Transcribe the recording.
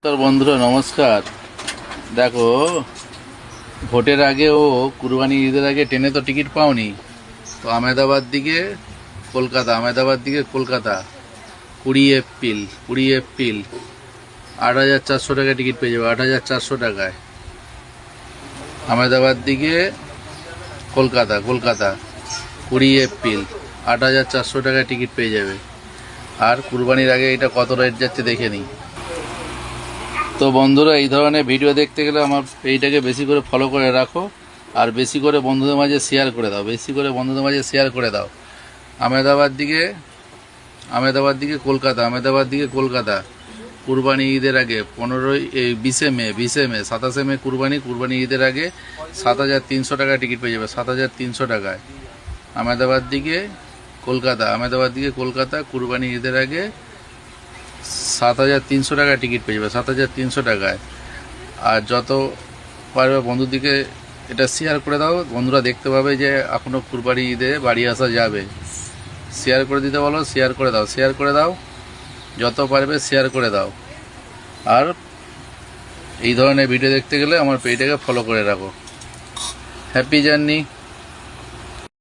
বন্ধুরা নমস্কার। দেখো, ভোটের আগে ও কুরবানি ঈদের আগে ট্রেনে তো টিকিট পাওনি, তো আহমেদাবাদ দিকে কলকাতা 20 এপ্রিল 8,400 টাকায় টিকিট পেয়ে যাবে। 8,400 টাকায় আহমেদাবাদ দিকে কলকাতা 20 এপ্রিল 8,400 টাকায় টিকিট পেয়ে যাবে। আর কুরবানির আগে এটা কত রেট যাচ্ছে দেখে নিই। তো বন্ধুরা, এই ধরনের ভিডিও দেখতে গেলে আমার পেজটাকে বেশি করে ফলো করে রাখো, আর বেশি করে বন্ধুদের মাঝে শেয়ার করে দাও। আহমেদাবাদ দিকে কলকাতা কুরবানি ঈদের আগে 20 মে 27 মে কুরবানি ঈদের আগে 7,300 টাকায় টিকিট পেয়ে যাবে। 7,300 টাকায় আহমেদাবাদ দিকে কলকাতা কুরবানি ঈদের আগে 7,300 টাকায় টিকিট পেয়ে যাবে। 7,300 টাকায়। আর যত পারবে বন্ধুদিকে এটা শেয়ার করে দাও, বন্ধুরা দেখতে পাবে যে এখনও কুরবানি ঈদে বাড়ি আসা যাবে। শেয়ার করে দিতে বলো, শেয়ার করে দাও, যত পারবে শেয়ার করে দাও। আর এই ধরনের ভিডিও দেখতে গেলে আমার পেজটাকে ফলো করে রাখো। Happy journey.